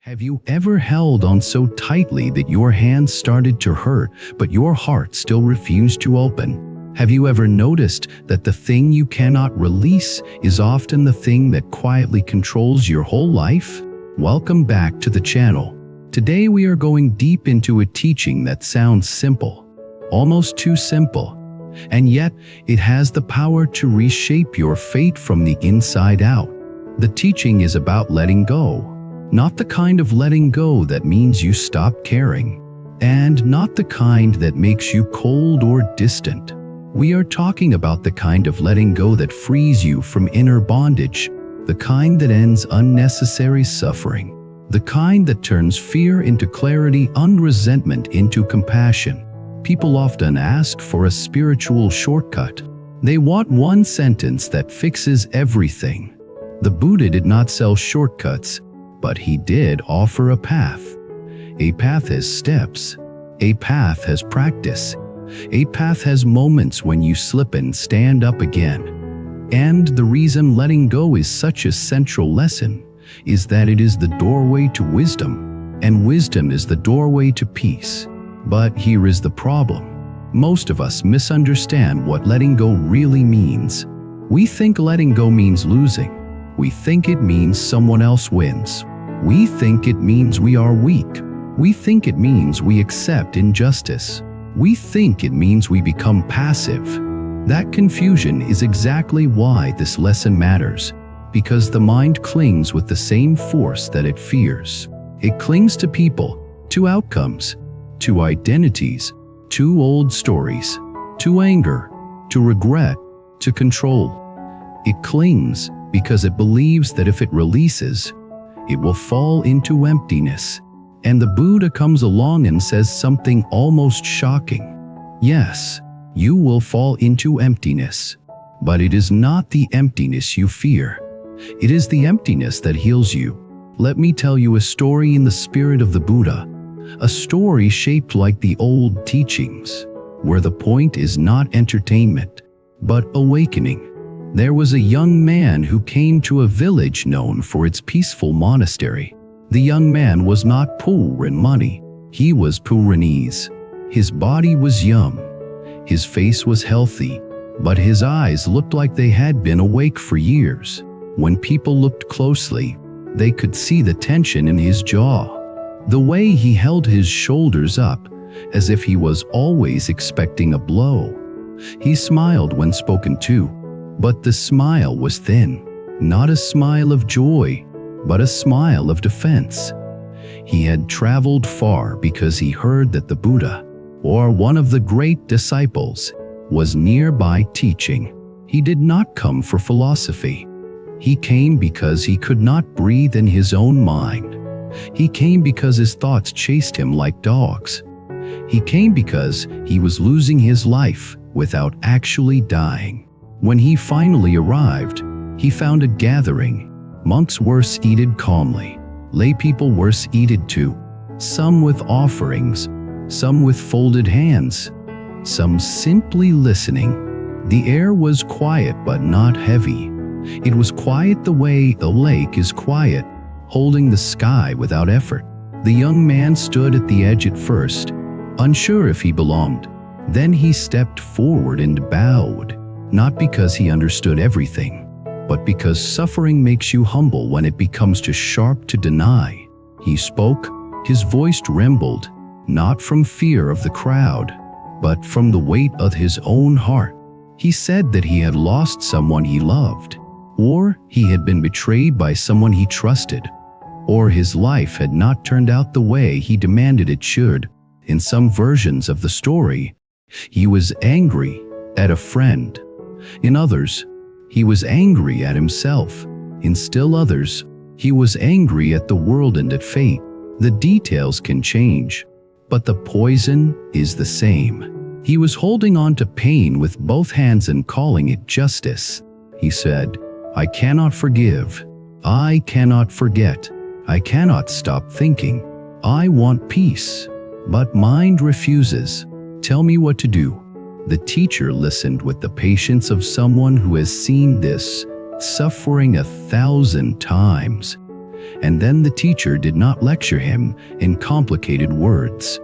Have you ever held on so tightly that your hands started to hurt, but your heart still refused to open? Have you ever noticed that the thing you cannot release is often the thing that quietly controls your whole life? Welcome back to the channel. Today we are going deep into a teaching that sounds simple, almost too simple, and yet it has the power to reshape your fate from the inside out. The teaching is about letting go. Not the kind of letting go that means you stop caring, and not the kind that makes you cold or distant. We are talking about the kind of letting go that frees you from inner bondage, the kind that ends unnecessary suffering, the kind that turns fear into clarity and resentment into compassion. People often ask for a spiritual shortcut. They want one sentence that fixes everything. The Buddha did not sell shortcuts, but he did offer a path. A path has steps. A path has practice. A path has moments when you slip and stand up again. And the reason letting go is such a central lesson is that it is the doorway to wisdom, and wisdom is the doorway to peace. But here is the problem. Most of us misunderstand what letting go really means. We think letting go means losing. We think it means someone else wins. We think it means we are weak. We think it means we accept injustice. We think it means we become passive. That confusion is exactly why this lesson matters, because the mind clings with the same force that it fears. It clings to people, to outcomes, to identities, to old stories, to anger, to regret, to control. It clings because it believes that if it releases, it will fall into emptiness. And the Buddha comes along and says something almost shocking. Yes, you will fall into emptiness, but it is not the emptiness you fear. It is the emptiness that heals you. Let me tell you a story in the spirit of the Buddha, a story shaped like the old teachings, where the point is not entertainment, but awakening. There was a young man who came to a village known for its peaceful monastery. The young man was not poor in money. He was poor in ease. His body was young. His face was healthy, but his eyes looked like they had been awake for years. When people looked closely, they could see the tension in his jaw, the way he held his shoulders up, as if he was always expecting a blow. He smiled when spoken to, but the smile was thin, not a smile of joy, but a smile of defense. He had traveled far because he heard that the Buddha, or one of the great disciples, was nearby teaching. He did not come for philosophy. He came because he could not breathe in his own mind. He came because his thoughts chased him like dogs. He came because he was losing his life without actually dying. When he finally arrived, he found a gathering. Monks were seated calmly. Lay people were seated too, some with offerings, some with folded hands, some simply listening. The air was quiet but not heavy. It was quiet the way a lake is quiet, holding the sky without effort. The young man stood at the edge at first, unsure if he belonged. Then he stepped forward and bowed. Not because he understood everything, but because suffering makes you humble when it becomes too sharp to deny. He spoke, his voice trembled, not from fear of the crowd, but from the weight of his own heart. He said that he had lost someone he loved, or he had been betrayed by someone he trusted, or his life had not turned out the way he demanded it should. In some versions of the story, he was angry at a friend. In others, he was angry at himself. In still others, he was angry at the world and at fate. The details can change, but the poison is the same. He was holding on to pain with both hands and calling it justice. He said, "I cannot forgive. I cannot forget. I cannot stop thinking. I want peace, but mind refuses. Tell me what to do." The teacher listened with the patience of someone who has seen this suffering 1,000 times. And then the teacher did not lecture him in complicated words.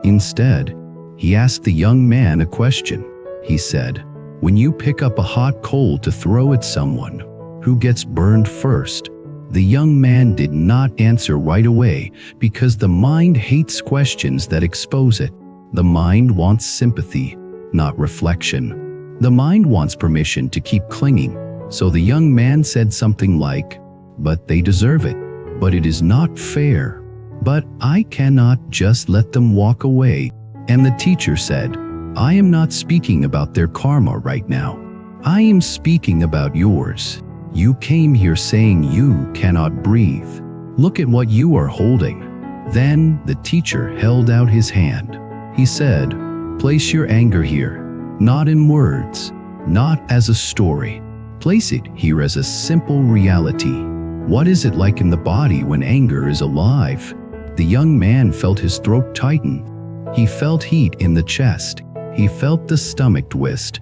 Instead, he asked the young man a question. He said, "When you pick up a hot coal to throw at someone, who gets burned first?" The young man did not answer right away because the mind hates questions that expose it. The mind wants sympathy, not reflection. The mind wants permission to keep clinging. So the young man said something like, "But they deserve it. But it is not fair. But I cannot just let them walk away." And the teacher said, "I am not speaking about their karma right now. I am speaking about yours. You came here saying you cannot breathe. Look at what you are holding." Then the teacher held out his hand. He said, "Place your anger here, not in words, not as a story. Place it here as a simple reality. What is it like in the body when anger is alive?" The young man felt his throat tighten. He felt heat in the chest. He felt the stomach twist.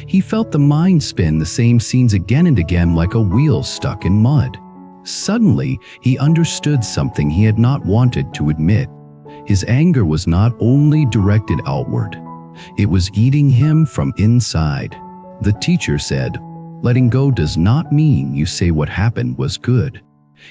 He felt the mind spin the same scenes again and again like a wheel stuck in mud. Suddenly, he understood something he had not wanted to admit. His anger was not only directed outward, it was eating him from inside. The teacher said, "Letting go does not mean you say what happened was good.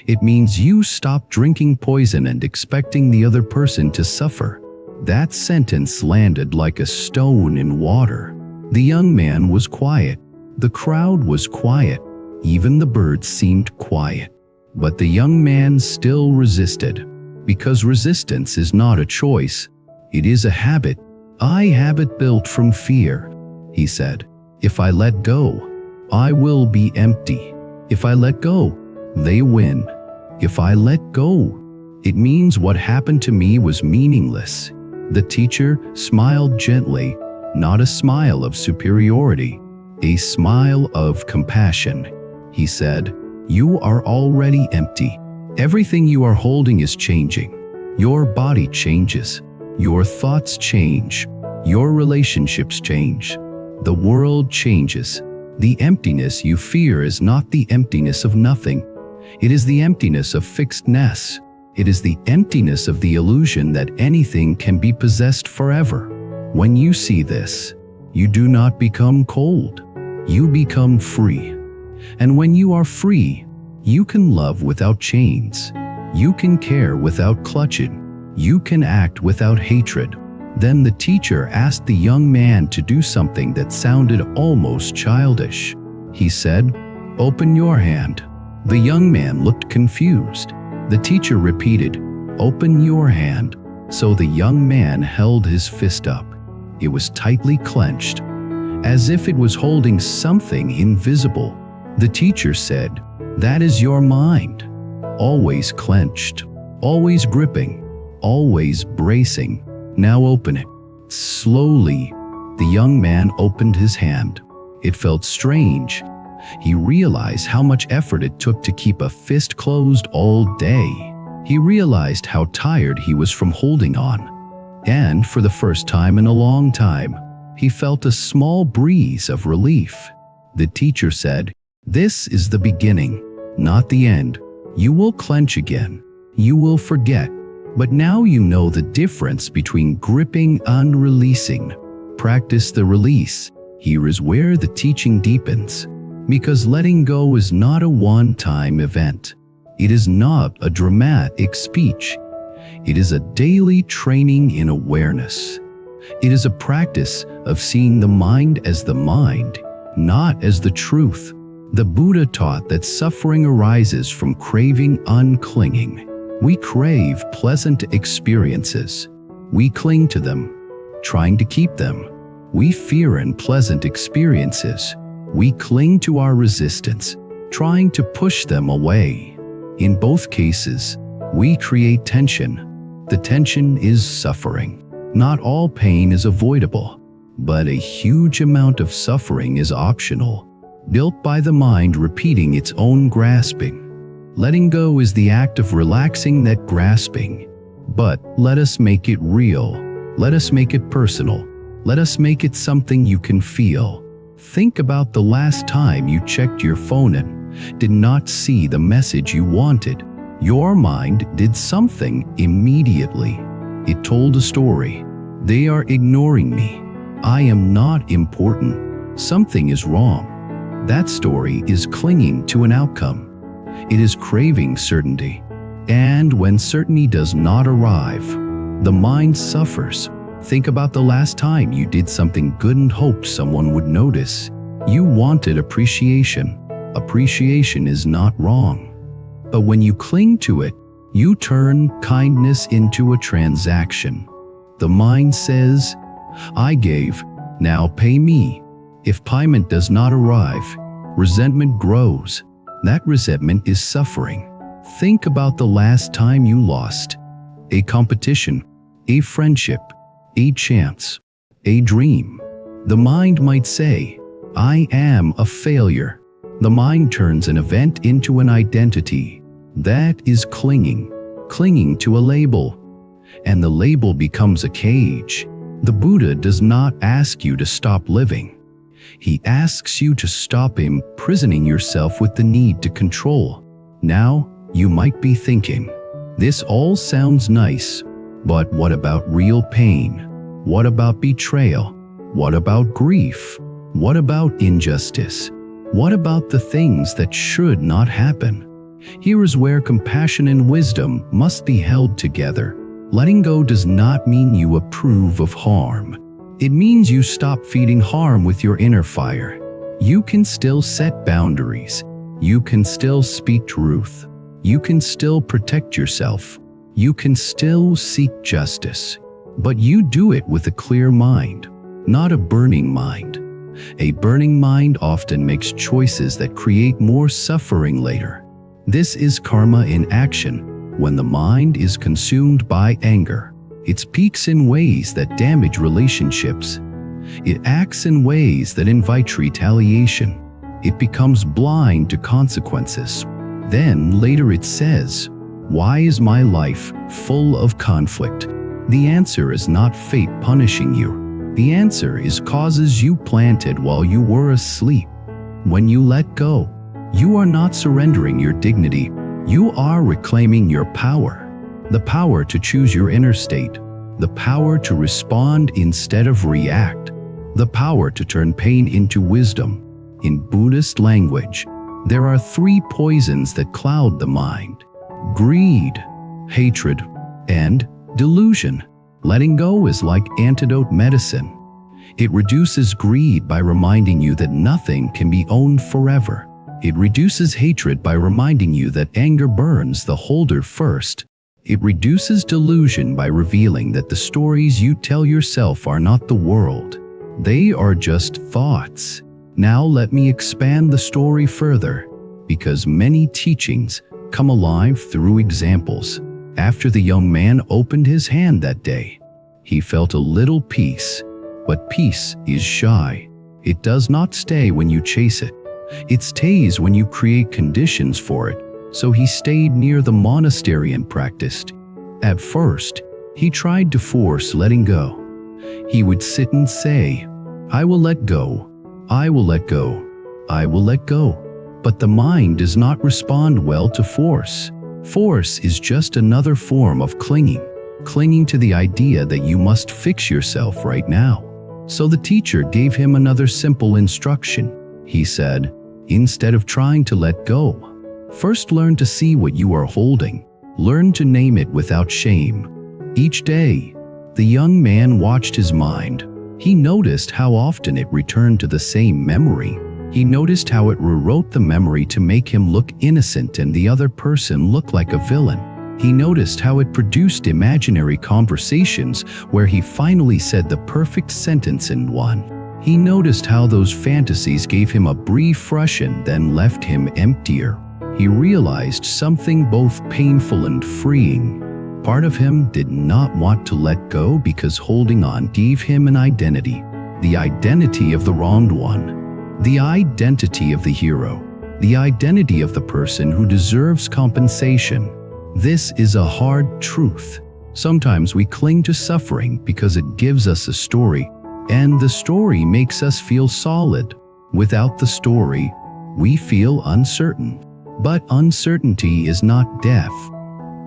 It means you stop drinking poison and expecting the other person to suffer." That sentence landed like a stone in water. The young man was quiet. The crowd was quiet. Even the birds seemed quiet. But the young man still resisted. Because resistance is not a choice. It is a habit. "I habit built from fear," he said. "If I let go, I will be empty. If I let go, they win. If I let go, it means what happened to me was meaningless." The teacher smiled gently, not a smile of superiority, a smile of compassion. He said, "You are already empty. Everything you are holding is changing. Your body changes. Your thoughts change. Your relationships change. The world changes. The emptiness you fear is not the emptiness of nothing. It is the emptiness of fixedness. It is the emptiness of the illusion that anything can be possessed forever. When you see this, you do not become cold. You become free. And when you are free, you can love without chains. You can care without clutching. You can act without hatred." Then the teacher asked the young man to do something that sounded almost childish. He said, "Open your hand." The young man looked confused. The teacher repeated, "Open your hand." So the young man held his fist up. It was tightly clenched, as if it was holding something invisible. The teacher said, "That is your mind, always clenched, always gripping, always bracing. Now open it." Slowly, the young man opened his hand. It felt strange. He realized how much effort it took to keep a fist closed all day. He realized how tired he was from holding on. And for the first time in a long time, he felt a small breeze of relief. The teacher said, "This is the beginning, not the end. You will clench again. You will forget. But now you know the difference between gripping and releasing. Practice the release. Here is where the teaching deepens. Because letting go is not a one-time event. It is not a dramatic speech. It is a daily training in awareness. It is a practice of seeing the mind as the mind, not as the truth. The Buddha taught that suffering arises from craving unclinging. We crave pleasant experiences. We cling to them, trying to keep them. We fear unpleasant experiences. We cling to our resistance, trying to push them away. In both cases, we create tension. The tension is suffering. Not all pain is avoidable, but a huge amount of suffering is optional, built by the mind repeating its own grasping. Letting go is the act of relaxing that grasping. But let us make it real. Let us make it personal. Let us make it something you can feel. Think about the last time you checked your phone and did not see the message you wanted. Your mind did something immediately. It told a story. They are ignoring me. I am not important. Something is wrong. That story is clinging to an outcome. It is craving certainty. And when certainty does not arrive, the mind suffers. Think about the last time you did something good and hoped someone would notice. You wanted appreciation. Appreciation is not wrong. But when you cling to it, you turn kindness into a transaction. The mind says, I gave, now pay me. If payment does not arrive, resentment grows. That resentment is suffering. Think about the last time you lost. A competition, a friendship, a chance, a dream. The mind might say, I am a failure. The mind turns an event into an identity. That is clinging to a label. And the label becomes a cage. The Buddha does not ask you to stop living. He asks you to stop imprisoning yourself with the need to control. Now, you might be thinking, this all sounds nice, but what about real pain? What about betrayal? What about grief? What about injustice? What about the things that should not happen? Here is where compassion and wisdom must be held together. Letting go does not mean you approve of harm. It means you stop feeding harm with your inner fire. You can still set boundaries. You can still speak truth. You can still protect yourself. You can still seek justice. But you do it with a clear mind, not a burning mind. A burning mind often makes choices that create more suffering later. This is karma in action. When the mind is consumed by anger, it speaks in ways that damage relationships. It acts in ways that invite retaliation. It becomes blind to consequences. Then later it says, why is my life full of conflict? The answer is not fate punishing you. The answer is causes you planted while you were asleep. When you let go, you are not surrendering your dignity. You are reclaiming your power. The power to choose your inner state. The power to respond instead of react. The power to turn pain into wisdom. In Buddhist language, there are 3 poisons that cloud the mind: greed, hatred, and delusion. Letting go is like antidote medicine. It reduces greed by reminding you that nothing can be owned forever. It reduces hatred by reminding you that anger burns the holder first. It reduces delusion by revealing that the stories you tell yourself are not the world. They are just thoughts. Now let me expand the story further, because many teachings come alive through examples. After the young man opened his hand that day, he felt a little peace. But peace is shy. It does not stay when you chase it. It stays when you create conditions for it. So he stayed near the monastery and practiced. At first, he tried to force letting go. He would sit and say, I will let go, I will let go, I will let go. But the mind does not respond well to force. Force is just another form of clinging to the idea that you must fix yourself right now. So the teacher gave him another simple instruction. He said, instead of trying to let go, first learn to see what you are holding. Learn to name it without shame. Each day, the young man watched his mind. He noticed how often it returned to the same memory. He noticed how it rewrote the memory to make him look innocent and the other person look like a villain. He noticed how it produced imaginary conversations where he finally said the perfect sentence in one. He noticed how those fantasies gave him a brief rush and then left him emptier. He realized something both painful and freeing. Part of him did not want to let go because holding on gave him an identity. The identity of the wronged one. The identity of the hero. The identity of the person who deserves compensation. This is a hard truth. Sometimes we cling to suffering because it gives us a story, and the story makes us feel solid. Without the story, we feel uncertain. But uncertainty is not death.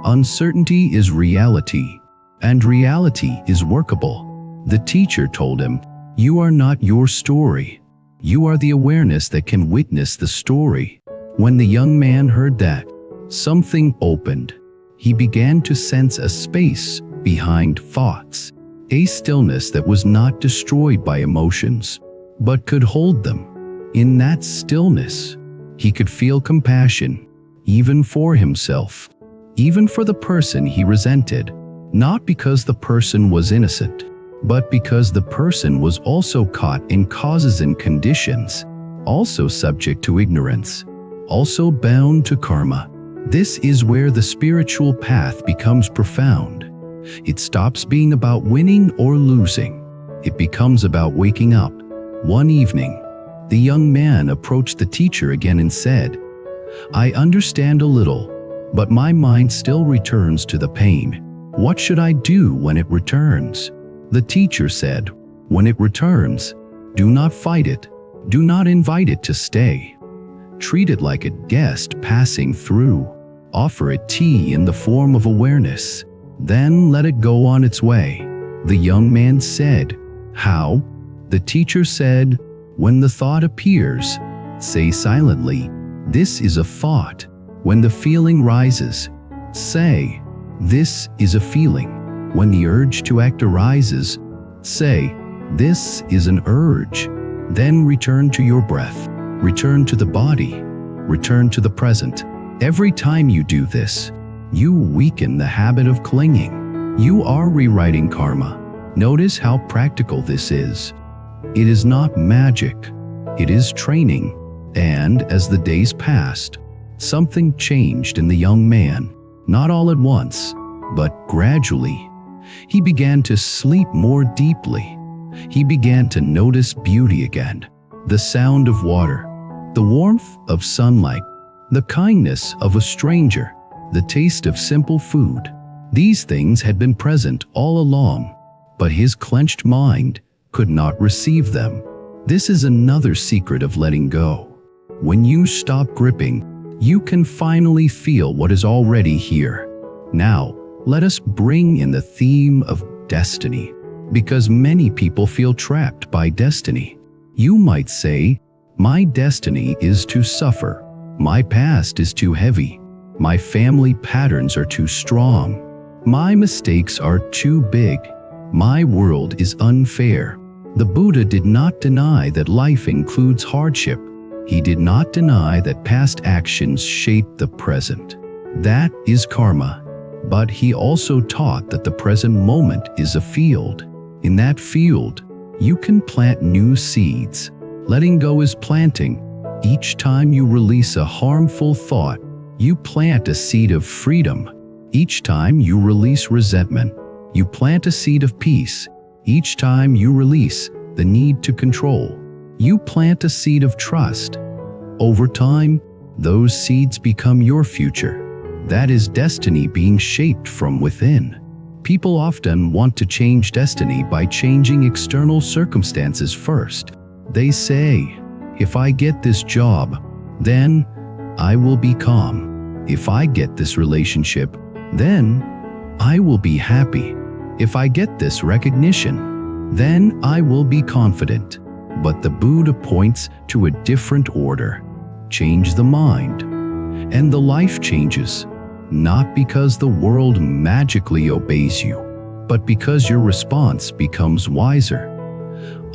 Uncertainty is reality, and reality is workable. The teacher told him, "You are not your story. You are the awareness that can witness the story." When the young man heard that, something opened. He began to sense a space behind thoughts, a stillness that was not destroyed by emotions, but could hold them. In that stillness, he could feel compassion, even for himself, even for the person he resented, not because the person was innocent, but because the person was also caught in causes and conditions, also subject to ignorance, also bound to karma. This is where the spiritual path becomes profound. It stops being about winning or losing. It becomes about waking up. One evening, the young man approached the teacher again and said, "I understand a little, but my mind still returns to the pain. What should I do when it returns?" The teacher said, "When it returns, do not fight it. Do not invite it to stay. Treat it like a guest passing through. Offer it tea in the form of awareness. Then let it go on its way." The young man said, "How?" The teacher said, "When the thought appears, say silently, 'This is a thought.' When the feeling rises, say, 'This is a feeling.' When the urge to act arises, say, 'This is an urge.' Then return to your breath, return to the body, return to the present." Every time you do this, you weaken the habit of clinging. You are rewriting karma. Notice how practical this is. It is not magic, it is training. And as the days passed, something changed in the young man, not all at once, but gradually. He began to sleep more deeply. He began to notice beauty again, the sound of water, the warmth of sunlight, the kindness of a stranger, the taste of simple food. These things had been present all along, but his clenched mind could not receive them. This is another secret of letting go. When you stop gripping, you can finally feel what is already here. Now, let us bring in the theme of destiny, because many people feel trapped by destiny. You might say, "My destiny is to suffer. My past is too heavy. My family patterns are too strong. My mistakes are too big. My world is unfair." The Buddha did not deny that life includes hardship. He did not deny that past actions shape the present. That is karma. But he also taught that the present moment is a field. In that field, you can plant new seeds. Letting go is planting. Each time you release a harmful thought, you plant a seed of freedom. Each time you release resentment, you plant a seed of peace. Each time you release the need to control, you plant a seed of trust. Over time, those seeds become your future. That is destiny being shaped from within. People often want to change destiny by changing external circumstances first. They say, "If I get this job, then I will be calm. If I get this relationship, then I will be happy. If I get this recognition, then I will be confident." But the Buddha points to a different order. Change the mind, and the life changes, not because the world magically obeys you, but because your response becomes wiser.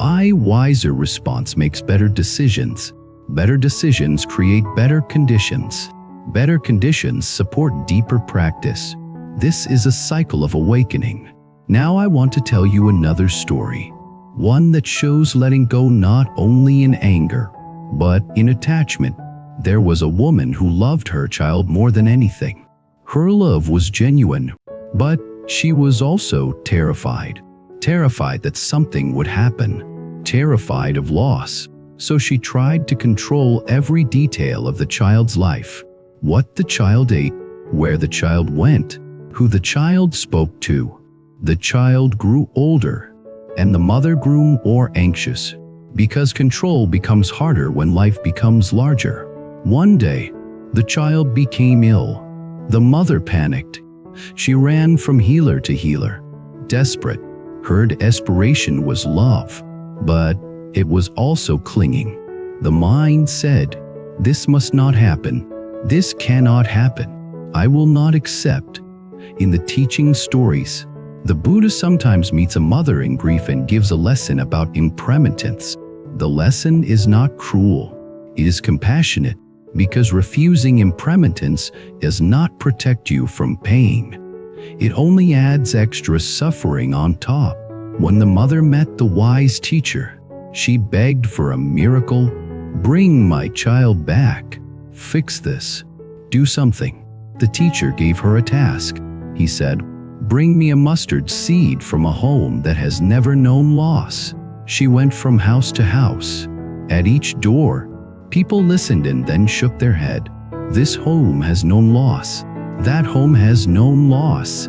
A wiser response makes better decisions. Better decisions create better conditions. Better conditions support deeper practice. This is a cycle of awakening. Now I want to tell you another story, one that shows letting go not only in anger, but in attachment. There was a woman who loved her child more than anything. Her love was genuine, but she was also terrified. Terrified that something would happen. Terrified of loss. So she tried to control every detail of the child's life. What the child ate, where the child went, who the child spoke to. The child grew older, and the mother grew more anxious, because control becomes harder when life becomes larger. One day, The child became ill. The mother panicked. She ran from healer to healer, desperate. Her desperation was love, but it was also clinging. The mind said, "This must not happen. This cannot happen. I will not accept." In the teaching stories, the Buddha sometimes meets a mother in grief and gives a lesson about impermanence. The lesson is not cruel. It is compassionate, because refusing impermanence does not protect you from pain. It only adds extra suffering on top. When the mother met the wise teacher, she begged for a miracle. "Bring my child back. Fix this. Do something." The teacher gave her a task. He said, "Bring me a mustard seed from a home that has never known loss." She went from house to house. At each door, people listened and then shook their head. "This home has known loss. That home has known loss."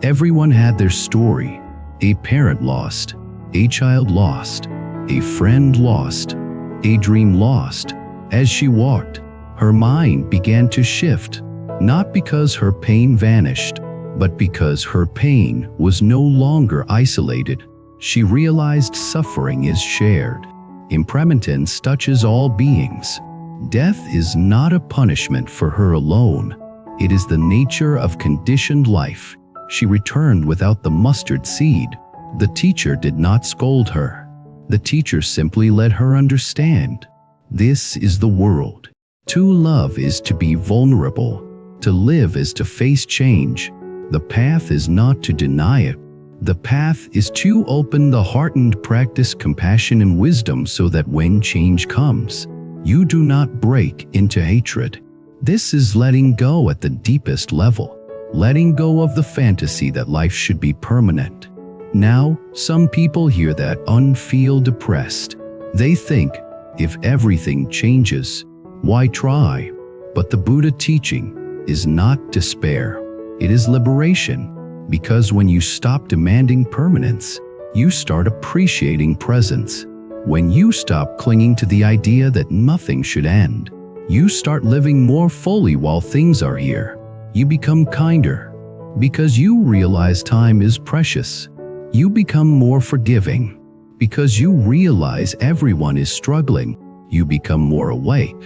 Everyone had their story. A parent lost, a child lost, a friend lost, a dream lost. As she walked, her mind began to shift, not because her pain vanished, but because her pain was no longer isolated. She realized suffering is shared. Impermanence touches all beings. Death is not a punishment for her alone. It is the nature of conditioned life. She returned without the mustard seed. The teacher did not scold her. The teacher simply let her understand. This is the world. To love is to be vulnerable. To live is to face change. The path is not to deny it. The path is to open the heart and practice compassion and wisdom so that when change comes, you do not break into hatred. This is letting go at the deepest level, letting go of the fantasy that life should be permanent. Now, some people hear that and feel depressed. They think, if everything changes, why try? But the Buddha teaching is not despair. It is liberation. Because when you stop demanding permanence, you start appreciating presence. When you stop clinging to the idea that nothing should end, you start living more fully while things are here. You become kinder. Because you realize time is precious. You become more forgiving. Because you realize everyone is struggling, you become more awake.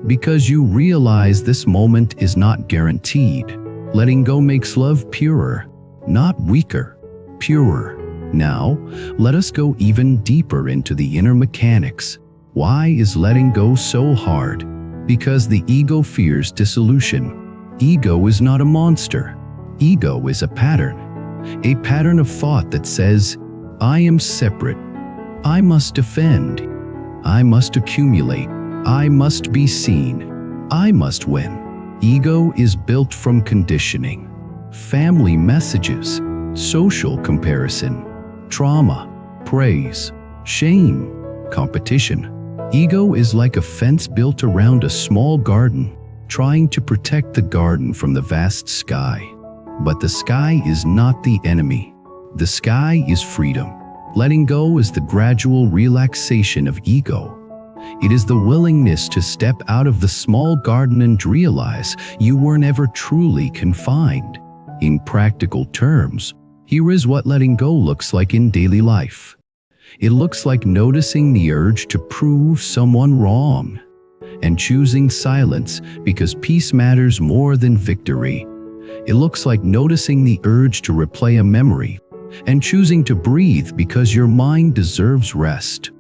Because you realize this moment is not guaranteed. Letting go makes love purer, not weaker, purer. Now, let us go even deeper into the inner mechanics. Why is letting go so hard? Because the ego fears dissolution. Ego is not a monster. Ego is a pattern of thought that says, I am separate. I must defend. I must accumulate. I must be seen. I must win. Ego is built from conditioning, family messages, social comparison, trauma, praise, shame, competition. Ego is like a fence built around a small garden, trying to protect the garden from the vast sky. But the sky is not the enemy. The sky is freedom. Letting go is the gradual relaxation of ego. It is the willingness to step out of the small garden and realize you were never truly confined. In practical terms, here is what letting go looks like in daily life. It looks like noticing the urge to prove someone wrong and choosing silence because peace matters more than victory. It looks like noticing the urge to replay a memory and choosing to breathe because your mind deserves rest.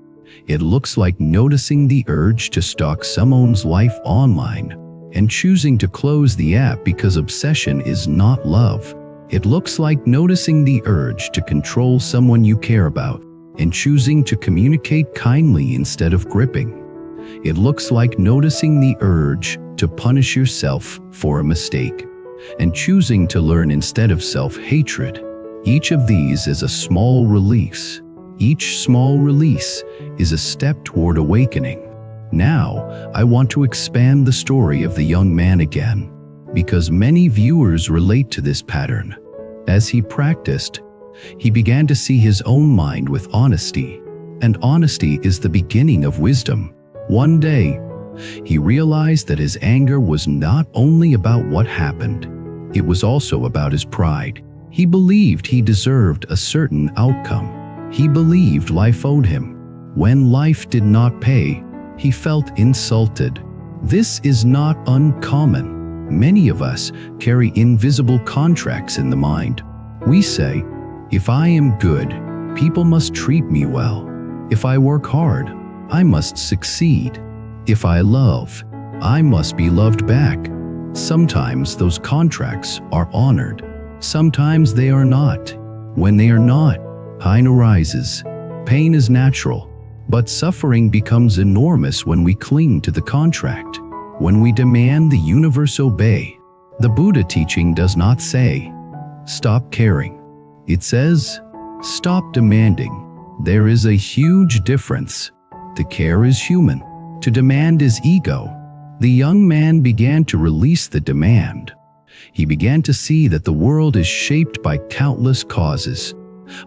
It looks like noticing the urge to stalk someone's life online and choosing to close the app because obsession is not love. It looks like noticing the urge to control someone you care about and choosing to communicate kindly instead of gripping. It looks like noticing the urge to punish yourself for a mistake and choosing to learn instead of self-hatred. Each of these is a small release. Each small release is a step toward awakening. Now, I want to expand the story of the young man again, because many viewers relate to this pattern. As he practiced, he began to see his own mind with honesty, and honesty is the beginning of wisdom. One day, He realized that his anger was not only about what happened, it was also about his pride. He believed he deserved a certain outcome. He believed life owed him. When life did not pay, he felt insulted. This is not uncommon. Many of us carry invisible contracts in the mind. We say, if I am good, people must treat me well. If I work hard, I must succeed. If I love, I must be loved back. Sometimes those contracts are honored. Sometimes they are not. When they are not, pain arises. Pain is natural, but suffering becomes enormous when we cling to the contract, when we demand the universe obey. The Buddha teaching does not say, stop caring. It says, stop demanding. There is a huge difference. To care is human. To demand is ego. The young man began to release the demand. He began to see that the world is shaped by countless causes.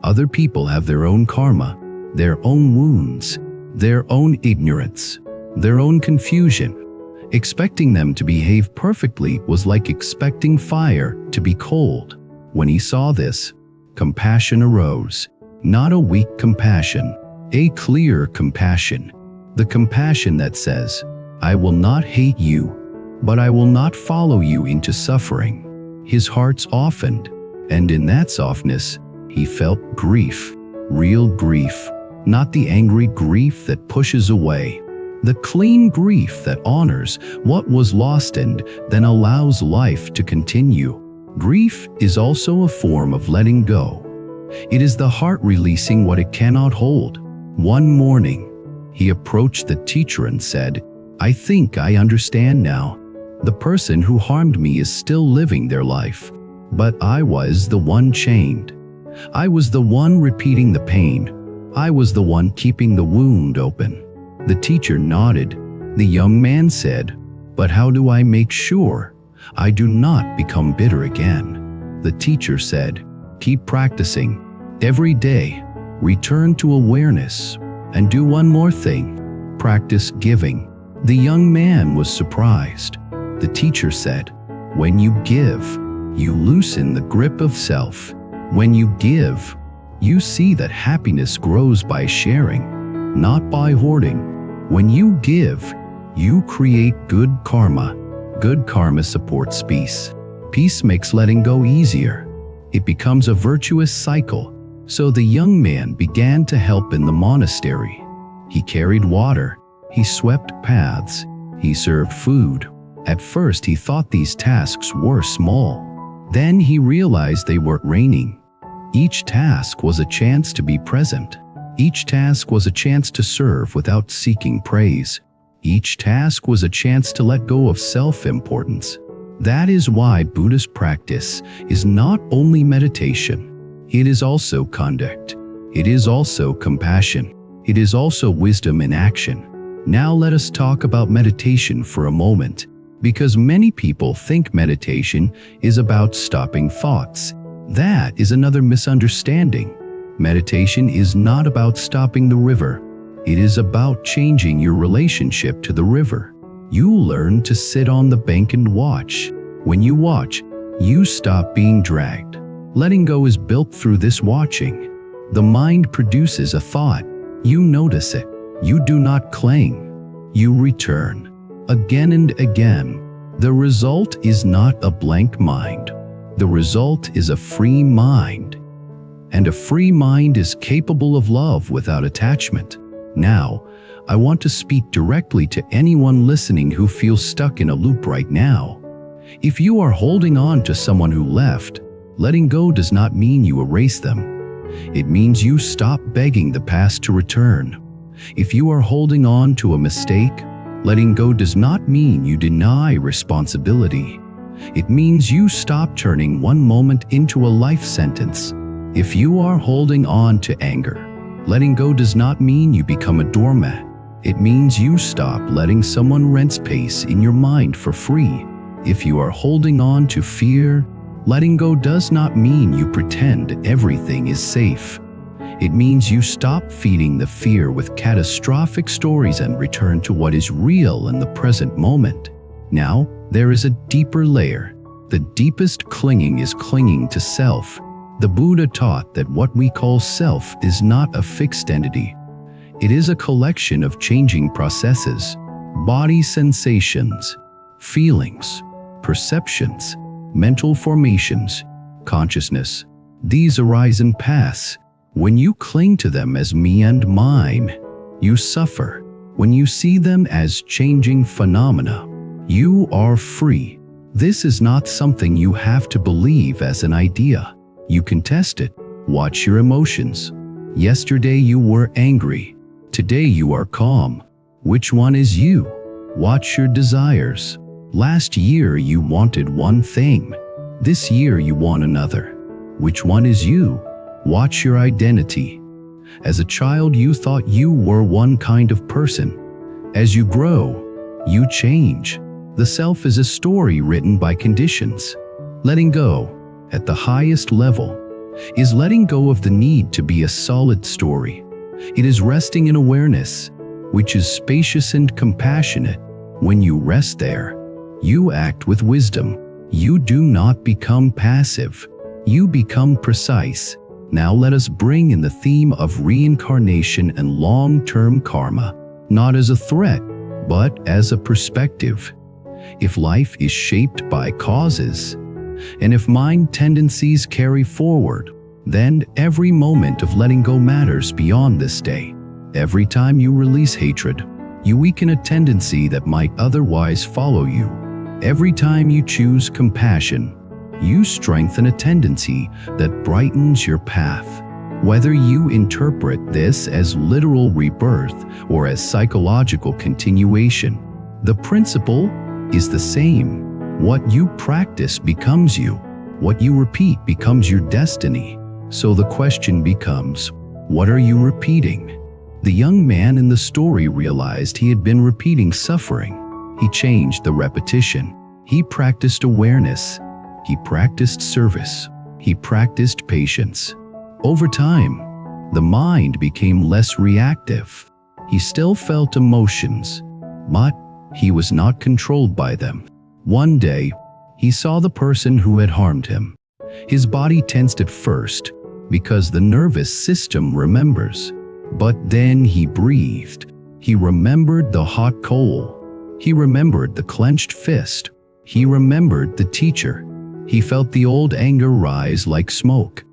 Other people have their own karma, their own wounds, their own ignorance, their own confusion. Expecting them to behave perfectly was like expecting fire to be cold. When he saw this, compassion arose. Not a weak compassion, a clear compassion. The compassion that says, I will not hate you, but I will not follow you into suffering. His heart softened, and in that softness, he felt grief, real grief, not the angry grief that pushes away, the clean grief that honors what was lost and then allows life to continue. Grief is also a form of letting go. It is the heart releasing what it cannot hold. One morning, he approached the teacher and said, I think I understand now. The person who harmed me is still living their life, but I was the one chained. I was the one repeating the pain. I was the one keeping the wound open. The teacher nodded. The young man said, but how do I make sure I do not become bitter again? The teacher said, keep practicing. Every day, return to awareness and do one more thing. Practice giving. The young man was surprised. The teacher said, when you give, you loosen the grip of self. When you give, you see that happiness grows by sharing, not by hoarding. When you give, you create good karma. Good karma supports peace. Peace makes letting go easier. It becomes a virtuous cycle. So the young man began to help in the monastery. He carried water. He swept paths. He served food. At first, he thought these tasks were small. Then he realized they weren't raining. Each task was a chance to be present. Each task was a chance to serve without seeking praise. Each task was a chance to let go of self-importance. That is why Buddhist practice is not only meditation. It is also conduct. It is also compassion. It is also wisdom in action. Now let us talk about meditation for a moment, because many people think meditation is about stopping thoughts. That is another misunderstanding. Meditation is not about stopping the river. It is about changing your relationship to the river. You learn to sit on the bank and watch. When you watch, you stop being dragged. Letting go is built through this watching. The mind produces a thought. You notice it. You do not cling. You return. Again and again. The result is not a blank mind. The result is a free mind. And a free mind is capable of love without attachment. Now, I want to speak directly to anyone listening who feels stuck in a loop right now. If you are holding on to someone who left, letting go does not mean you erase them. It means you stop begging the past to return. If you are holding on to a mistake, letting go does not mean you deny responsibility. It means you stop turning one moment into a life sentence. If you are holding on to anger, letting go does not mean you become a doormat. It means you stop letting someone rent space in your mind for free. If you are holding on to fear, letting go does not mean you pretend everything is safe. It means you stop feeding the fear with catastrophic stories and return to what is real in the present moment. Now, there is a deeper layer. The deepest clinging is clinging to self. The Buddha taught that what we call self is not a fixed entity. It is a collection of changing processes, body sensations, feelings, perceptions, mental formations, consciousness. These arise and pass. When you cling to them as me and mine, you suffer. When you see them as changing phenomena, you are free. This is not something you have to believe as an idea. You can test it. Watch your emotions. Yesterday you were angry. Today you are calm. Which one is you? Watch your desires. Last year you wanted one thing. This year you want another. Which one is you? Watch your identity. As a child you thought you were one kind of person. As you grow, you change. The self is a story written by conditions. Letting go, at the highest level, is letting go of the need to be a solid story. It is resting in awareness, which is spacious and compassionate. When you rest there, you act with wisdom. You do not become passive. You become precise. Now let us bring in the theme of reincarnation and long-term karma, not as a threat, but as a perspective. If life is shaped by causes, and if mind tendencies carry forward, then every moment of letting go matters beyond this day. Every time you release hatred, you weaken a tendency that might otherwise follow you. Every time you choose compassion, you strengthen a tendency that brightens your path. Whether you interpret this as literal rebirth or as psychological continuation, the principle is the same. What you practice becomes you. What you repeat becomes your destiny. So the question becomes, what are you repeating? The young man in the story realized he had been repeating suffering. He changed the repetition. He practiced awareness. He practiced service. He practiced patience. Over time, the mind became less reactive. He still felt emotions, but he was not controlled by them. One day, he saw the person who had harmed him. His body tensed at first because the nervous system remembers. But then he breathed. He remembered the hot coal. He remembered the clenched fist. He remembered the teacher. He felt the old anger rise like smoke,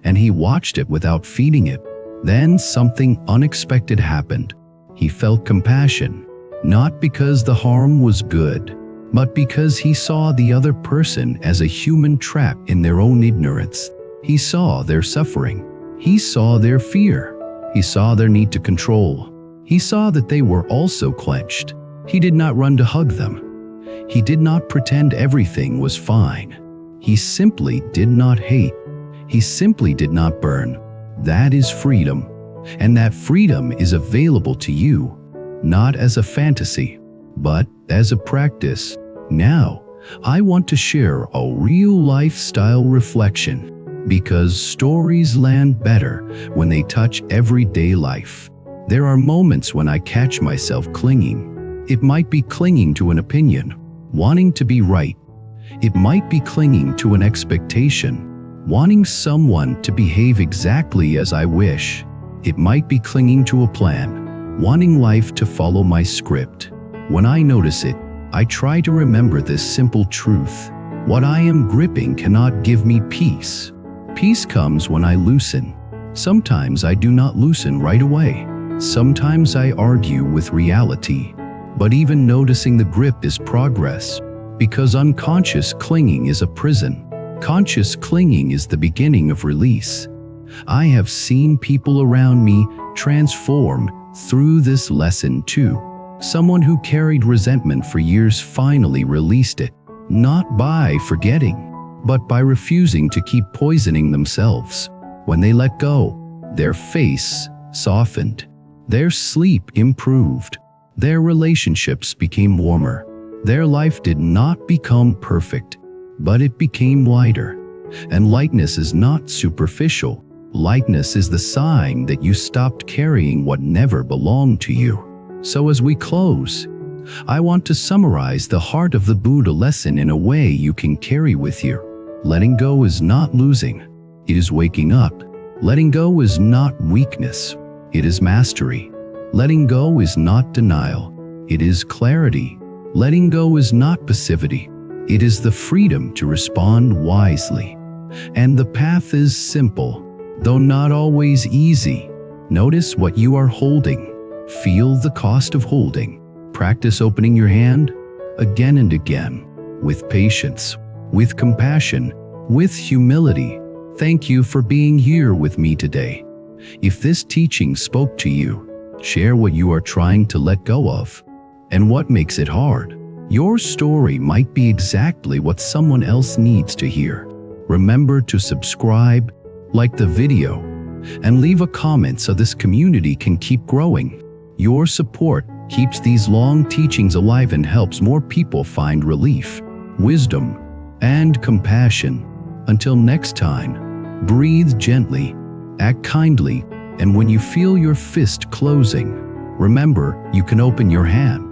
and he watched it without feeding it. Then something unexpected happened. He felt compassion, not because the harm was good, but because he saw the other person as a human trapped in their own ignorance. He saw their suffering. He saw their fear. He saw their need to control. He saw that they were also clenched. He did not run to hug them. He did not pretend everything was fine. He simply did not hate. He simply did not burn. That is freedom. And that freedom is available to you, not as a fantasy, but as a practice. Now, I want to share a real lifestyle reflection, because stories land better when they touch everyday life. There are moments when I catch myself clinging. It might be clinging to an opinion, wanting to be right. It might be clinging to an expectation, wanting someone to behave exactly as I wish. It might be clinging to a plan, wanting life to follow my script. When I notice it, I try to remember this simple truth. What I am gripping cannot give me peace. Peace comes when I loosen. Sometimes I do not loosen right away. Sometimes I argue with reality. But even noticing the grip is progress, because unconscious clinging is a prison. Conscious clinging is the beginning of release. I have seen people around me transform through this lesson too. Someone who carried resentment for years finally released it, not by forgetting, but by refusing to keep poisoning themselves. When they let go, their face softened, their sleep improved, their relationships became warmer. Their life did not become perfect, but it became lighter. And lightness is not superficial. Lightness is the sign that you stopped carrying what never belonged to you. So as we close, I want to summarize the heart of the Buddha lesson in a way you can carry with you. Letting go is not losing, it is waking up. Letting go is not weakness, it is mastery. Letting go is not denial, it is clarity. Letting go is not passivity, it is the freedom to respond wisely. And the path is simple, though not always easy. Notice what you are holding. Feel the cost of holding. Practice opening your hand again and again, with patience, with compassion, with humility. Thank you for being here with me today. If this teaching spoke to you, share what you are trying to let go of and what makes it hard. Your story might be exactly what someone else needs to hear. Remember to subscribe, like the video, and leave a comment so this community can keep growing. Your support keeps these long teachings alive and helps more people find relief, wisdom, and compassion. Until next time, breathe gently, act kindly, and when you feel your fist closing, remember you can open your hand.